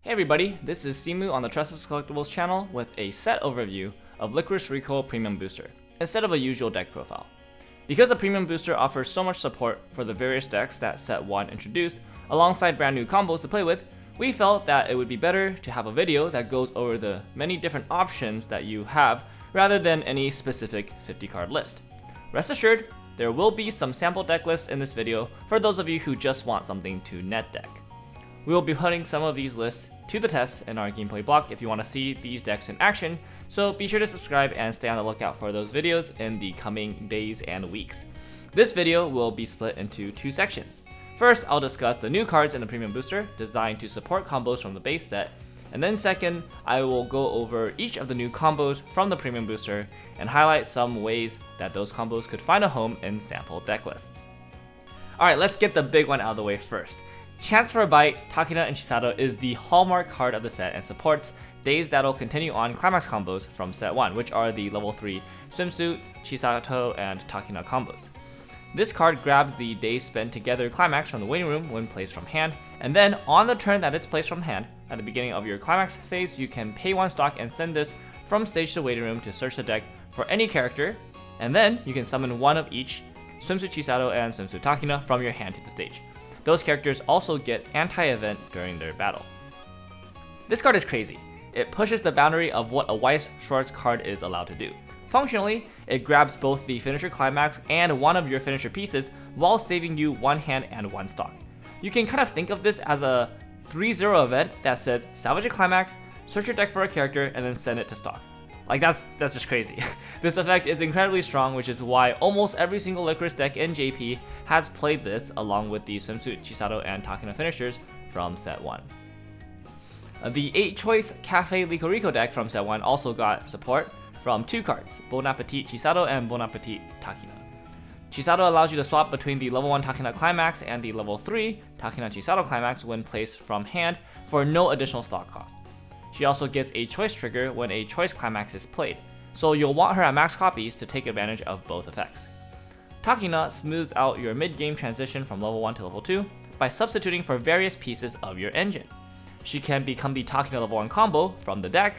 Hey everybody, this is Simu on the Tressa Collectibles channel with a set overview of Lycoris Recoil Premium Booster, instead of a usual deck profile. Because the Premium Booster offers so much support for the various decks that Set 1 introduced, alongside brand new combos to play with, we felt that it would be better to have a video that goes over the many different options that you have, rather than any specific 50 card list. Rest assured, there will be some sample deck lists in this video for those of you who just want something to net deck. We will be putting some of these lists to the test in our gameplay block if you want to see these decks in action, so be sure to subscribe and stay on the lookout for those videos in the coming days and weeks. This video will be split into two sections. First, I'll discuss the new cards in the Premium Booster designed to support combos from the base set, and then second, I will go over each of the new combos from the Premium Booster and highlight some ways that those combos could find a home in sample deck lists. Alright, let's get the big one out of the way first. Chance for a Bite, Takina and Chisato is the hallmark card of the set and supports days that'll continue on Climax combos from Set 1, which are the level 3 Swimsuit, Chisato, and Takina combos. This card grabs the days spent together Climax from the waiting room when placed from hand, and then on the turn that it's placed from hand, at the beginning of your Climax phase, you can pay 1 stock and send this from stage to waiting room to search the deck for any character, and then you can summon one of each Swimsuit Chisato and Swimsuit Takina from your hand to the stage. Those characters also get anti-event during their battle. This card is crazy. It pushes the boundary of what a Weiss Schwarz card is allowed to do. Functionally, it grabs both the finisher Climax and one of your finisher pieces while saving you 1 hand and 1 stock. You can kind of think of this as a 3-0 event that says salvage a Climax, search your deck for a character, and then send it to stock. Like that's just crazy. This effect is incredibly strong, which is why almost every single Lycoris deck in JP has played this along with the Swimsuit, Chisato, and Takina finishers from Set 1. The 8-choice Cafe LycoReco deck from Set 1 also got support from 2 cards, Bon Appetit Chisato and Bon Appetit Takina. Chisato allows you to swap between the level 1 Takina Climax and the level 3 Takina Chisato Climax when placed from hand for no additional stock cost. She also gets a choice trigger when a choice Climax is played, so you'll want her at max copies to take advantage of both effects. Takina smooths out your mid-game transition from level 1 to level 2 by substituting for various pieces of your engine. She can become the Takina level 1 combo from the deck,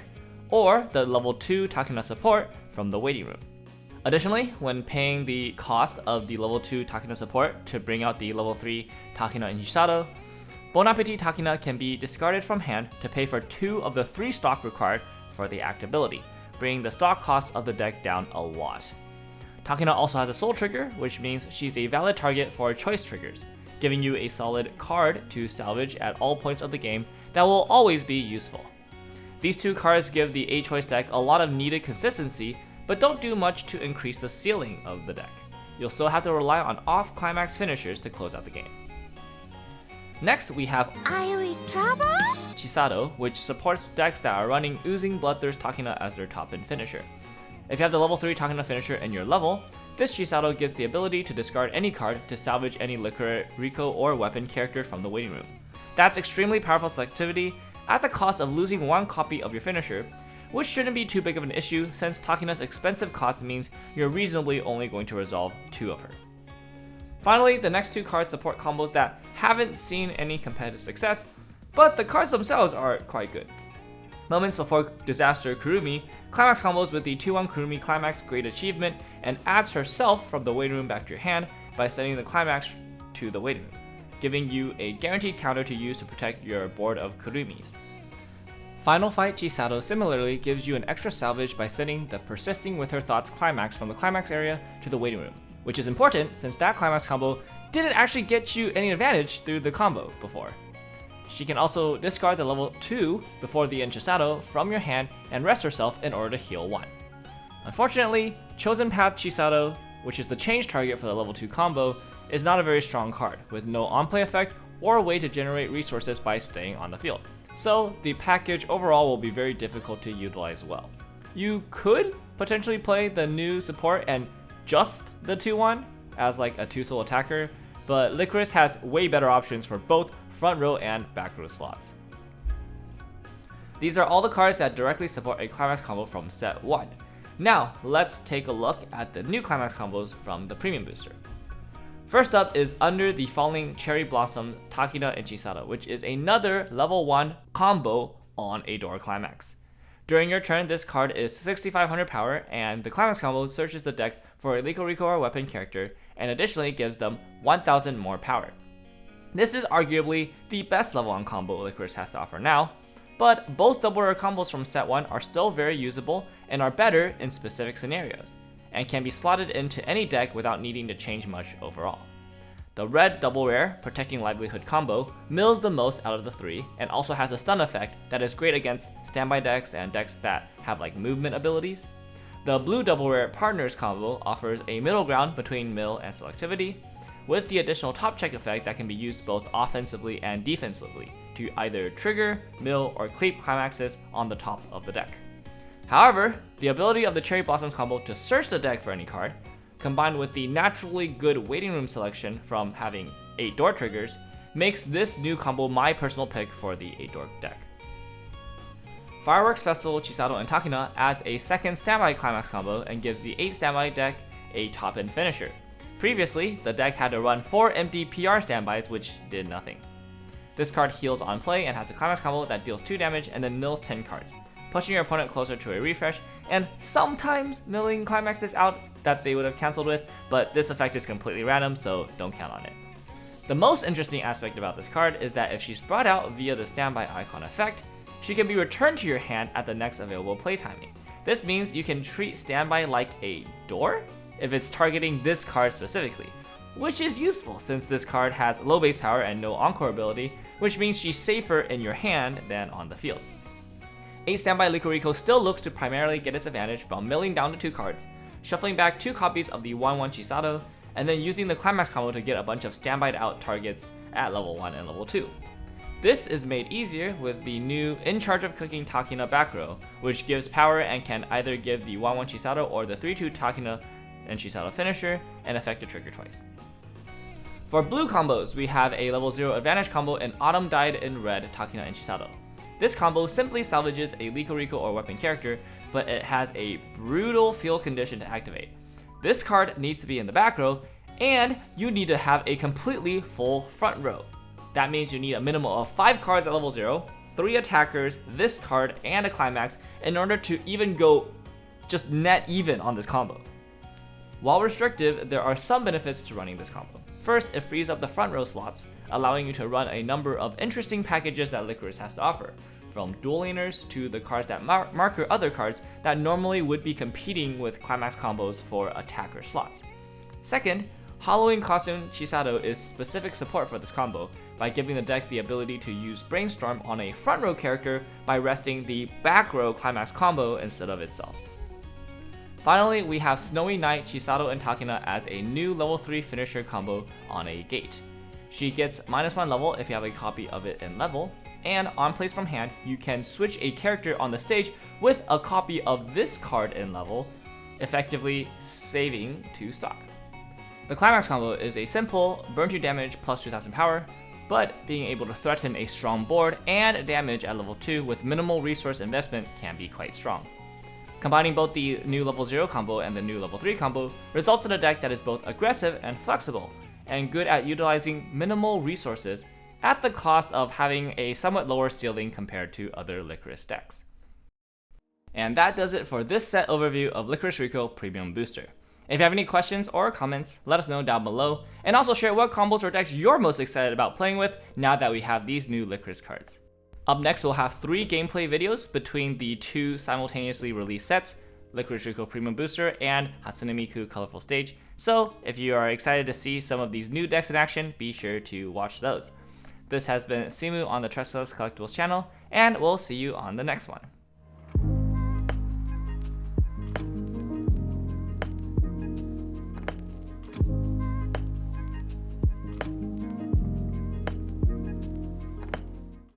or the level 2 Takina support from the waiting room. Additionally, when paying the cost of the level 2 Takina support to bring out the level 3 Takina and Chisato, Bon Appetit Takina can be discarded from hand to pay for 2 of the 3 stock required for the act ability, bringing the stock cost of the deck down a lot. Takina also has a soul trigger, which means she's a valid target for choice triggers, giving you a solid card to salvage at all points of the game that will always be useful. These 2 cards give the 8-choice deck a lot of needed consistency, but don't do much to increase the ceiling of the deck. You'll still have to rely on off-climax finishers to close out the game. Next, we have Chisato, which supports decks that are running Oozing Bloodthirst Takina as their top-end finisher. If you have the level 3 Takina finisher in your level, this Chisato gets the ability to discard any card to salvage any LycoReco or weapon character from the waiting room. That's extremely powerful selectivity at the cost of losing 1 copy of your finisher, which shouldn't be too big of an issue since Takina's expensive cost means you're reasonably only going to resolve 2 of her. Finally, the next 2 cards support combos that haven't seen any competitive success, but the cards themselves are quite good. Moments Before Disaster Kurumi Climax combos with the 2-1 Kurumi Climax Great Achievement and adds herself from the waiting room back to your hand by sending the Climax to the waiting room, giving you a guaranteed counter to use to protect your board of Kurumis. Final Fight Chisato similarly gives you an extra salvage by sending the Persisting with Her Thoughts Climax from the Climax area to the waiting room, which is important since that Climax combo didn't actually get you any advantage through the combo before. She can also discard the level 2 Before the End Chisato from your hand and rest herself in order to heal 1. Unfortunately, Chosen Path Chisato, which is the change target for the level 2 combo, is not a very strong card, with no on-play effect or a way to generate resources by staying on the field. So the package overall will be very difficult to utilize well. You could potentially play the new support and just the 2-1 as like a 2-soul attacker, but Lycoris has way better options for both front row and back row slots. These are all the cards that directly support a Climax combo from Set 1. Now, let's take a look at the new Climax combos from the Premium Booster. First up is Under the Falling Cherry Blossom Takina and Chisato, which is another level 1 combo on a door Climax. During your turn, this card is 6500 power, and the Climax combo searches the deck for a LycoReco or weapon character, and additionally gives them 1000 more power. This is arguably the best level 1 combo Lycoris has to offer now, but both double rare combos from set 1 are still very usable and are better in specific scenarios, and can be slotted into any deck without needing to change much overall. The red double rare Protecting Livelihood combo mills the most out of the 3, and also has a stun effect that is great against standby decks and decks that have like movement abilities. The blue double rare Partners combo offers a middle ground between mill and selectivity, with the additional top check effect that can be used both offensively and defensively to either trigger, mill, or cleave climaxes on the top of the deck. However, the ability of the Cherry Blossoms combo to search the deck for any card, combined with the naturally good waiting room selection from having 8 door triggers, makes this new combo my personal pick for the 8 door deck. Fireworks Festival Chisato and Takina adds a second standby Climax combo and gives the 8 standby deck a top-end finisher. Previously, the deck had to run 4 empty PR standbys, which did nothing. This card heals on play and has a Climax combo that deals 2 damage and then mills 10 cards, pushing your opponent closer to a refresh, and sometimes milling climaxes out that they would have cancelled with, but this effect is completely random, so don't count on it. The most interesting aspect about this card is that if she's brought out via the standby icon effect, she can be returned to your hand at the next available play timing. This means you can treat standby like a door if it's targeting this card specifically, which is useful since this card has low base power and no encore ability, which means she's safer in your hand than on the field. 8 standby LycoReco still looks to primarily get its advantage from milling down to 2 cards, shuffling back 2 copies of the 1/1 Chisato, and then using the Climax combo to get a bunch of standbyed out targets at level 1 and level 2. This is made easier with the new In Charge of Cooking Takina back row, which gives power and can either give the 1/1 Chisato or the 3/2 Takina and Chisato finisher and effect to trigger twice. For blue combos, we have a level 0 advantage combo in Autumn Dyed in Red Takina and Chisato. This combo simply salvages a LycoReco or weapon character, but it has a brutal field condition to activate. This card needs to be in the back row, and you need to have a completely full front row. That means you need a minimum of 5 cards at level 0, 3 attackers, this card, and a Climax in order to even go just net even on this combo. While restrictive, there are some benefits to running this combo. First, it frees up the front row slots, allowing you to run a number of interesting packages that Lycoris has to offer, from dual laners to the cards that marker other cards that normally would be competing with Climax combos for attacker slots. Second, Halloween Costume Chisato is specific support for this combo by giving the deck the ability to use Brainstorm on a front row character by resting the back row Climax combo instead of itself. Finally, we have Snowy Night Chisato and Takina as a new level 3 finisher combo on a gate. She gets -1 level if you have a copy of it in level, and on plays from hand, you can switch a character on the stage with a copy of this card in level, effectively saving 2 stock. The Climax combo is a simple burn 2 damage plus 2000 power, but being able to threaten a strong board and damage at level 2 with minimal resource investment can be quite strong. Combining both the new level 0 combo and the new level 3 combo results in a deck that is both aggressive and flexible, and good at utilizing minimal resources at the cost of having a somewhat lower ceiling compared to other Lycoris decks. And that does it for this set overview of Lycoris Recoil Premium Booster. If you have any questions or comments, let us know down below, and also share what combos or decks you're most excited about playing with now that we have these new Lycoris cards. Up next, we'll have 3 gameplay videos between the 2 simultaneously released sets, Lycoris Recoil Premium Booster and Hatsune Miku Colorful Stage, so if you are excited to see some of these new decks in action, be sure to watch those. This has been Simu on the Tressa's Collectibles channel, and we'll see you on the next one.